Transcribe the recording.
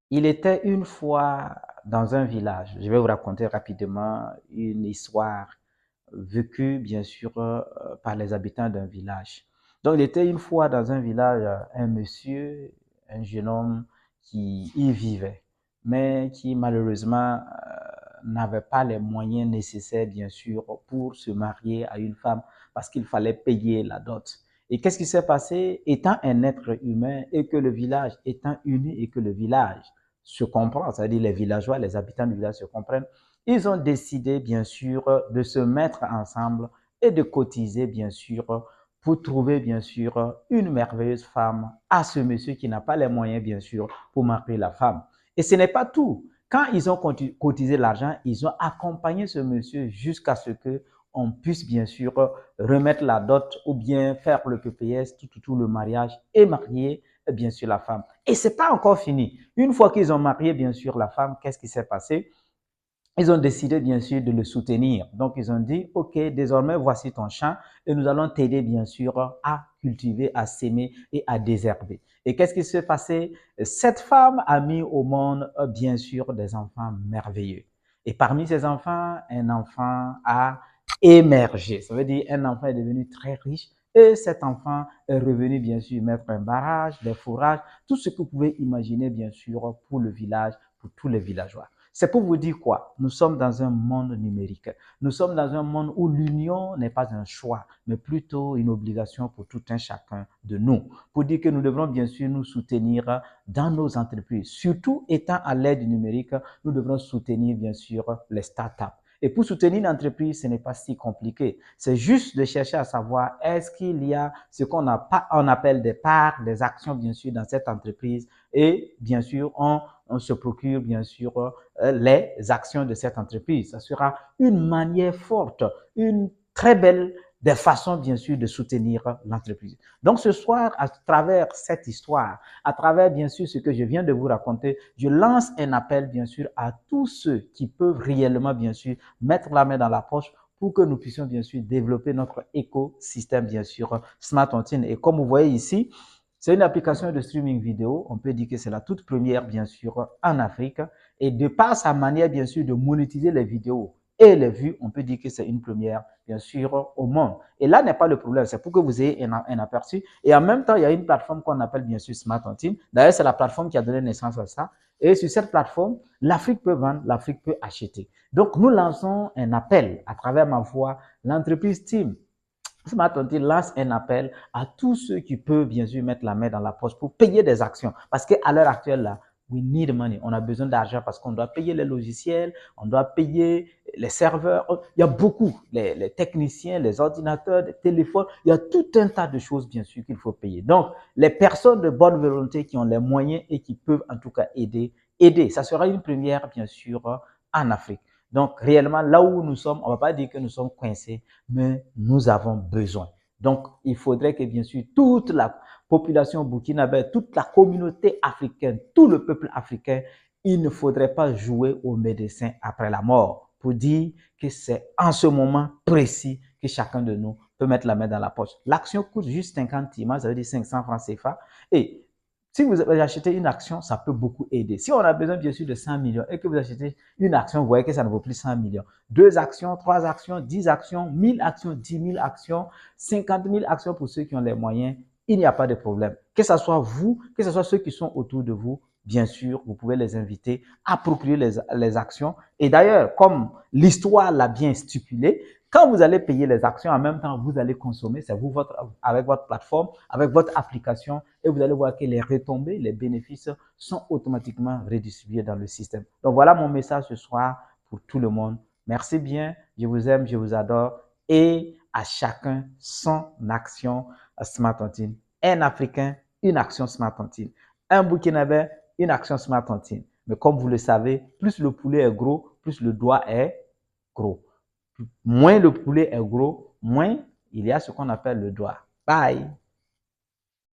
Il était une fois dans un village. Je vais vous raconter rapidement une histoire vécue, bien sûr, par les habitants d'un village. Donc, il était une fois dans un village, un monsieur, un jeune homme qui y vivait, mais qui malheureusement n'avait pas les moyens nécessaires, bien sûr, pour se marier à une femme parce qu'il fallait payer la dot. Et qu'est-ce qui s'est passé? Étant un être humain et que le village étant uni et que le village se comprend, c'est-à-dire les villageois, les habitants du village se comprennent, ils ont décidé, bien sûr, de se mettre ensemble et de cotiser, bien sûr, pour trouver, bien sûr, une merveilleuse femme à ce monsieur qui n'a pas les moyens, bien sûr, pour marier la femme. Et ce n'est pas tout. Quand ils ont cotisé l'argent, ils ont accompagné ce monsieur jusqu'à ce que on puisse, bien sûr, remettre la dot ou bien faire le PPS, tout le mariage et marier, bien sûr, la femme. Et c'est pas encore fini. Une fois qu'ils ont marié, bien sûr, la femme, qu'est-ce qui s'est passé? Ils ont décidé, bien sûr, de le soutenir. Donc, ils ont dit, OK, désormais, voici ton champ et nous allons t'aider, bien sûr, à cultiver, à s'aimer et à désherber. Et qu'est-ce qui s'est passé? Cette femme a mis au monde, bien sûr, des enfants merveilleux. Et parmi ces enfants, un enfant a émergé. Ça veut dire un enfant est devenu très riche et cet enfant est revenu, bien sûr, mettre un barrage, des fourrages, tout ce que vous pouvez imaginer, bien sûr, pour le village, pour tous les villageois. C'est pour vous dire quoi? Nous sommes dans un monde numérique. Nous sommes dans un monde où l'union n'est pas un choix, mais plutôt une obligation pour tout un chacun de nous. Pour dire que nous devrons bien sûr nous soutenir dans nos entreprises. Surtout étant à l'ère du numérique, nous devrons soutenir bien sûr les startups. Et pour soutenir une entreprise, ce n'est pas si compliqué. C'est juste de chercher à savoir est-ce qu'il y a ce qu'on appelle des parts, des actions bien sûr dans cette entreprise et bien sûr on se procure bien sûr les actions de cette entreprise. Ça sera une manière forte, une très belle des façons, bien sûr, de soutenir l'entreprise. Donc, ce soir, à travers cette histoire, à travers, bien sûr, ce que je viens de vous raconter, je lance un appel, bien sûr, à tous ceux qui peuvent réellement, bien sûr, mettre la main dans la poche pour que nous puissions, bien sûr, développer notre écosystème, bien sûr, Smart Tontine. Et comme vous voyez ici, c'est une application de streaming vidéo. On peut dire que c'est la toute première, bien sûr, en Afrique. Et de par sa manière, bien sûr, de monétiser les vidéos et les vues, on peut dire que c'est une première, bien sûr, au monde. Et là n'est pas le problème. C'est pour que vous ayez un aperçu. Et en même temps, il y a une plateforme qu'on appelle, bien sûr, Smart Tontine. D'ailleurs, c'est la plateforme qui a donné naissance à ça. Et sur cette plateforme, l'Afrique peut vendre, l'Afrique peut acheter. Donc, nous lançons un appel à travers ma voix, l'entreprise Team. Smart Tontine lance un appel à tous ceux qui peuvent bien sûr mettre la main dans la poche pour payer des actions. Parce qu'à l'heure actuelle, là, we need money. On a besoin d'argent parce qu'on doit payer les logiciels, on doit payer les serveurs. Il y a beaucoup, les techniciens, les ordinateurs, les téléphones. Il y a tout un tas de choses, bien sûr, qu'il faut payer. Donc, les personnes de bonne volonté qui ont les moyens et qui peuvent en tout cas aider. Ça sera une première, bien sûr, en Afrique. Donc, réellement, là où nous sommes, on ne va pas dire que nous sommes coincés, mais nous avons besoin. Donc, il faudrait que, bien sûr, toute la population burkinabé, toute la communauté africaine, tout le peuple africain, il ne faudrait pas jouer aux médecins après la mort pour dire que c'est en ce moment précis que chacun de nous peut mettre la main dans la poche. L'action coûte juste 50 timans, ça veut dire 500 francs CFA. Et si vous achetez une action, ça peut beaucoup aider. Si on a besoin, bien sûr, de 100 millions et que vous achetez une action, vous voyez que ça ne vaut plus 100 millions. 2 actions, 3 actions, 10 actions, 1000 actions, 10 000 actions, 50 000 actions pour ceux qui ont les moyens, il n'y a pas de problème. Que ce soit vous, que ce soit ceux qui sont autour de vous, bien sûr, vous pouvez les inviter à procurer les actions. Et d'ailleurs, comme l'histoire l'a bien stipulé, quand vous allez payer les actions, en même temps, vous allez consommer, c'est vous avec votre plateforme, avec votre application, et vous allez voir que les retombées, les bénéfices sont automatiquement redistribués dans le système. Donc voilà mon message ce soir pour tout le monde. Merci bien, je vous aime, je vous adore, et à chacun son action Smart Tontine. Un Africain, une action Smart Tontine. Un Burkinabé, une action Smart Tontine. Mais comme vous le savez, plus le poulet est gros, plus le doigt est gros. Moins le poulet est gros, moins il y a ce qu'on appelle le doigt. Bye!